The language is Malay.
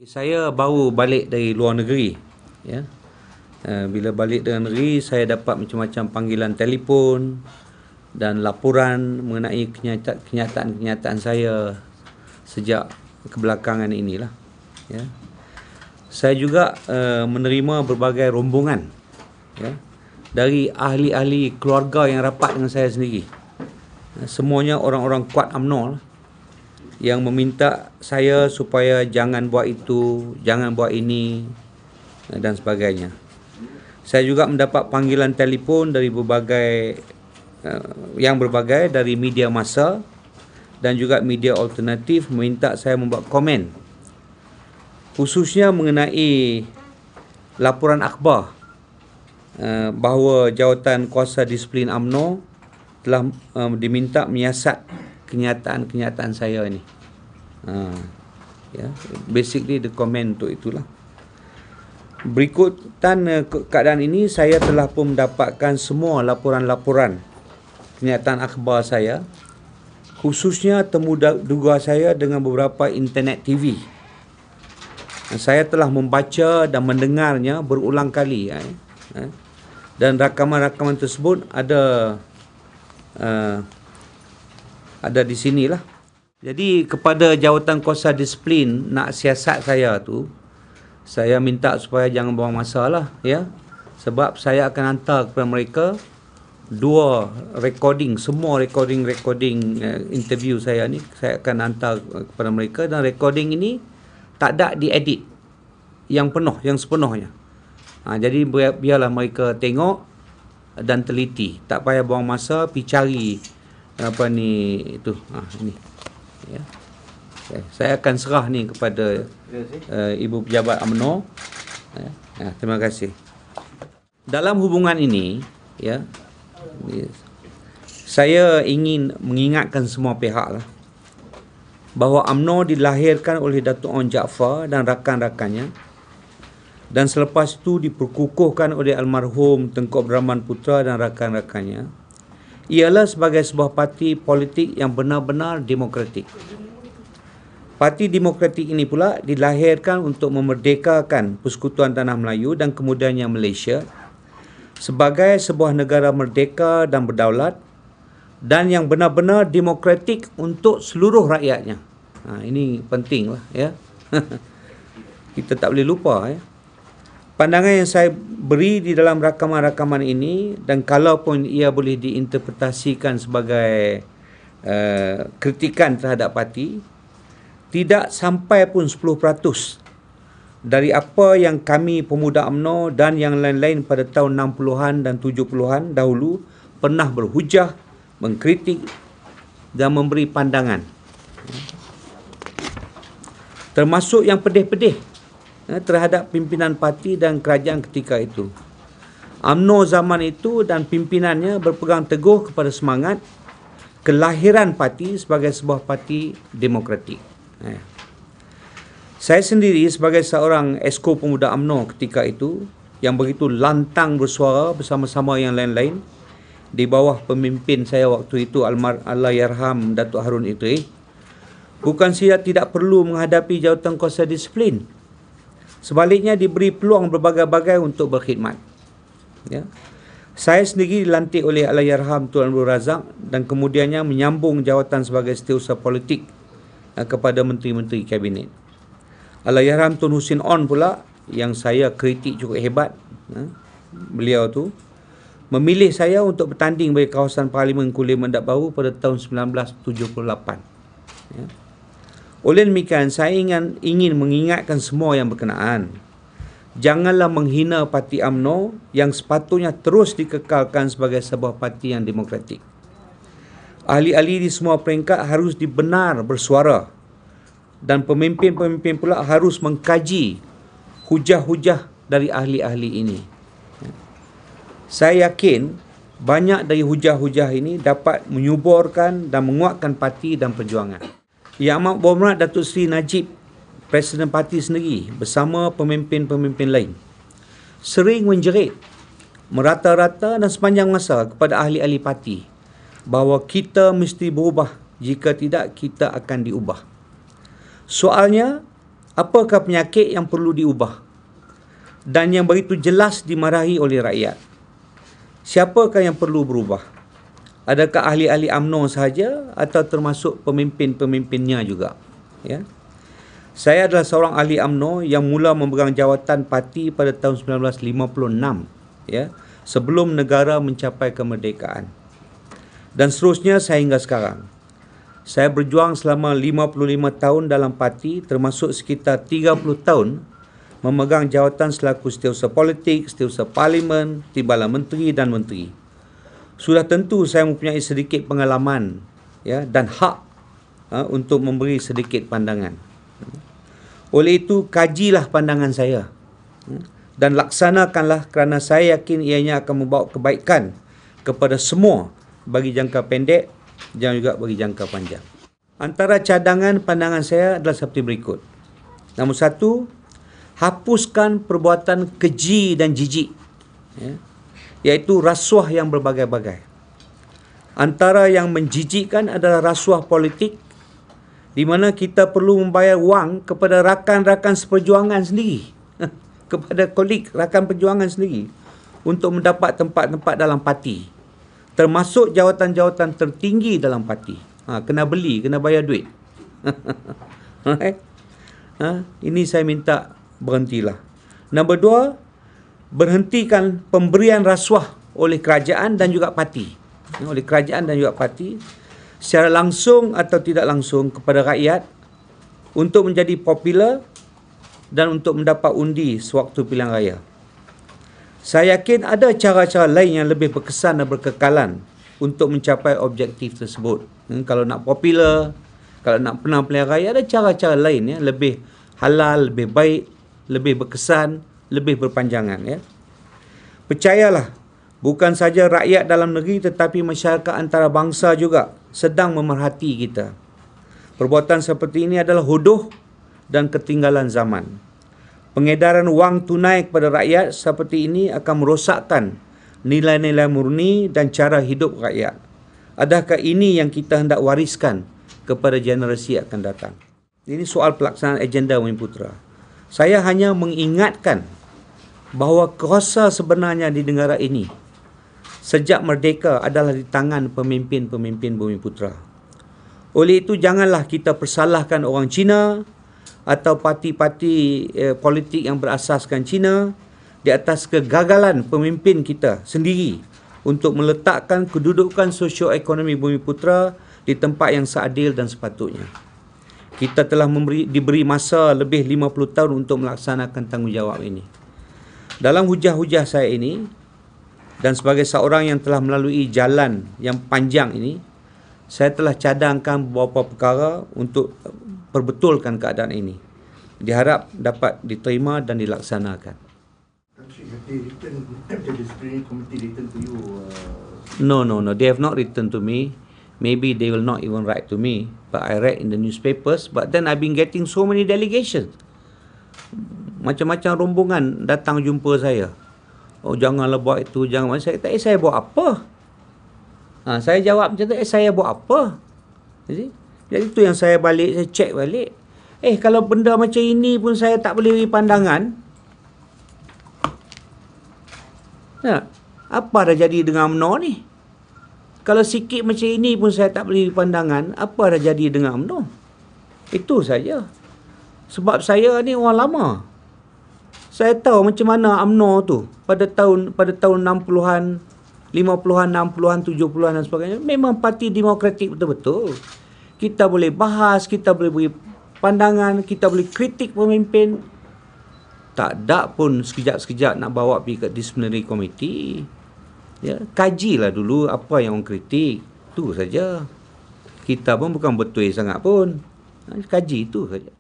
Saya baru balik dari luar negeri. Ya. Bila balik dari negeri, saya dapat macam-macam panggilan telefon dan laporan mengenai kenyataan-kenyataan saya sejak kebelakangan inilah. Ya. Saya juga menerima berbagai rombongan, ya, dari ahli-ahli keluarga yang rapat dengan saya sendiri. Semuanya orang-orang kuat UMNO yang meminta saya supaya jangan buat itu, jangan buat ini dan sebagainya. Saya juga mendapat panggilan telefon dari berbagai dari media massa dan juga media alternatif meminta saya membuat komen, khususnya mengenai laporan akhbar bahawa Jawatan Kuasa Disiplin UMNO telah diminta menyiasat kenyataan-kenyataan saya ini. Ya, basically the comment untuk itulah. Berikutan keadaan ini, saya telah pun mendapatkan semua laporan-laporan kenyataan akhbar saya, khususnya temu duga saya dengan beberapa internet TV. Saya telah membaca dan mendengarnya berulang kali, dan rakaman-rakaman tersebut ada di sinilah. Jadi kepada Jawatan Kuasa Disiplin nak siasat saya tu, saya minta supaya jangan buang masa lah, ya. Sebab saya akan hantar kepada mereka dua recording, semua recording interview saya ni saya akan hantar kepada mereka, dan recording ini tak ada diedit yang sepenuhnya. Jadi biarlah mereka tengok dan teliti, tak payah buang masa pergi cari ini. Ya. Saya akan serah ni kepada Ibu Pejabat UMNO. Terima kasih. Dalam hubungan ini, ya, saya ingin mengingatkan semua pihak lah, bahawa UMNO dilahirkan oleh Datuk Onn Jaafar dan rakan-rakannya, dan selepas itu diperkukuhkan oleh almarhum Tengku Abdul Rahman Putra dan rakan-rakannya, ialah sebagai sebuah parti politik yang benar-benar demokratik. Parti Demokratik ini pula dilahirkan untuk memerdekakan Persekutuan Tanah Melayu dan kemudiannya Malaysia sebagai sebuah negara merdeka dan berdaulat, dan yang benar-benar demokratik untuk seluruh rakyatnya. Ini penting lah, ya. Kita tak boleh lupa, ya. Pandangan yang saya beri di dalam rakaman-rakaman ini, dan kalaupun ia boleh diinterpretasikan sebagai kritikan terhadap parti, tidak sampai pun 10% dari apa yang kami pemuda UMNO dan yang lain-lain pada tahun 60-an dan 70-an dahulu pernah berhujah, mengkritik dan memberi pandangan, termasuk yang pedih-pedih terhadap pimpinan parti dan kerajaan ketika itu. UMNO zaman itu dan pimpinannya berpegang teguh kepada semangat kelahiran parti sebagai sebuah parti demokratik. Saya sendiri sebagai seorang esko pemuda UMNO ketika itu, yang begitu lantang bersuara bersama-sama yang lain-lain di bawah pemimpin saya waktu itu, Allahyarham Datuk Harun Idris, bukan saja tidak perlu menghadapi Jawatan Kuasa Disiplin, sebaliknya diberi peluang berbagai-bagai untuk berkhidmat. Ya. Saya sendiri dilantik oleh Allahyarham Tuan Abdul Razak dan kemudiannya menyambung jawatan sebagai setiausaha politik kepada menteri-menteri kabinet. Allahyarham Tun Hussein Onn pula, yang saya kritik cukup hebat, beliau tu memilih saya untuk bertanding bagi kawasan Parlimen Kulim Mendak Baru pada tahun 1978. Ya. Oleh demikian, saya ingin mengingatkan semua yang berkenaan, janganlah menghina parti UMNO yang sepatutnya terus dikekalkan sebagai sebuah parti yang demokratik. Ahli-ahli di semua peringkat harus dibenar bersuara, dan pemimpin-pemimpin pula harus mengkaji hujah-hujah dari ahli-ahli ini. Saya yakin banyak dari hujah-hujah ini dapat menyuburkan dan menguatkan parti dan perjuangan. Yang Amat Berhormat Datuk Seri Najib, Presiden parti sendiri bersama pemimpin-pemimpin lain, sering menjerit merata-rata dan sepanjang masa kepada ahli-ahli parti bahawa kita mesti berubah, jika tidak kita akan diubah. Soalnya, Apakah penyakit yang perlu diubah dan yang begitu jelas dimarahi oleh rakyat? Siapakah yang perlu berubah? Adakah ahli-ahli UMNO sahaja atau termasuk pemimpin-pemimpinnya juga? Ya. Saya adalah seorang ahli UMNO yang mula memegang jawatan parti pada tahun 1956, ya, sebelum negara mencapai kemerdekaan. Dan seterusnya sehingga sekarang. Saya berjuang selama 55 tahun dalam parti, termasuk sekitar 30 tahun memegang jawatan selaku setiausaha politik, setiausaha parlimen, timbalan menteri dan menteri. Sudah tentu saya mempunyai sedikit pengalaman, ya, dan hak untuk memberi sedikit pandangan. Oleh itu, kajilah pandangan saya dan laksanakanlah, kerana saya yakin ianya akan membawa kebaikan kepada semua bagi jangka pendek dan juga bagi jangka panjang. Antara cadangan pandangan saya adalah seperti berikut. Nombor 1, hapuskan perbuatan keji dan jijik, ya, iaitu rasuah yang berbagai-bagai. Antara yang menjijikkan adalah rasuah politik, di mana kita perlu membayar wang kepada rakan-rakan seperjuangan sendiri, kepada kolik rakan perjuangan sendiri untuk mendapat tempat-tempat dalam parti, termasuk jawatan-jawatan tertinggi dalam parti. Kena beli, kena bayar duit. Ini saya minta berhentilah. Nombor 2, berhentikan pemberian rasuah oleh kerajaan dan juga parti. Oleh kerajaan dan juga parti, secara langsung atau tidak langsung kepada rakyat untuk menjadi popular dan untuk mendapat undi sewaktu pilihan raya. Saya yakin ada cara-cara lain yang lebih berkesan dan berkekalan untuk mencapai objektif tersebut. Kalau nak popular, kalau nak menang pilihan raya, ada cara-cara lain, ya, lebih halal, lebih baik, lebih berkesan, lebih berpanjangan, ya. Percayalah, bukan saja rakyat dalam negeri tetapi masyarakat antarabangsa juga sedang memerhati kita. Perbuatan seperti ini adalah hodoh dan ketinggalan zaman. Pengedaran wang tunai kepada rakyat seperti ini akan merosakkan nilai-nilai murni dan cara hidup rakyat. Adakah ini yang kita hendak wariskan kepada generasi yang akan datang? Ini soal pelaksanaan agenda Bumiputera. Saya hanya mengingatkan bahawa kuasa sebenarnya di negara ini sejak merdeka adalah di tangan pemimpin-pemimpin Bumiputera. Oleh itu, janganlah kita persalahkan orang Cina atau parti-parti politik yang berasaskan Cina di atas kegagalan pemimpin kita sendiri untuk meletakkan kedudukan sosioekonomi Bumiputera di tempat yang seadil dan sepatutnya. Kita telah diberi masa lebih 50 tahun untuk melaksanakan tanggungjawab ini. Dalam hujah-hujah saya ini, dan sebagai seorang yang telah melalui jalan yang panjang ini, saya telah cadangkan beberapa perkara untuk perbetulkan keadaan ini. Diharap dapat diterima dan dilaksanakan. No. They have not written to me. Maybe they will not even write to me. But I read in the newspapers. But then I've been getting so many delegations. Macam-macam rombongan datang jumpa saya. Oh, janganlah buat itu, jangan. Saya kata, saya buat apa? Saya jawab macam tu, saya buat apa? Jadi itu yang saya balik, saya cek balik. Kalau benda macam ini pun saya tak boleh beri pandangan. Apa dah jadi dengan UMNO ni? Kalau sikit macam ini pun saya tak boleh beri pandangan, apa dah jadi dengan UMNO? Itu saja. Sebab saya ni orang lama. Saya tahu macam mana UMNO tu pada tahun 60-an, 50-an, 60-an, 70-an dan sebagainya. Memang parti demokratik betul-betul. Kita boleh bahas, kita boleh beri pandangan, kita boleh kritik pemimpin. Tak ada pun sekejap-sekejap nak bawa pergi ke disciplinary committee. Ya, kajilah dulu apa yang orang kritik. Itu saja. Kita pun bukan betul sangat pun. Kaji itu saja.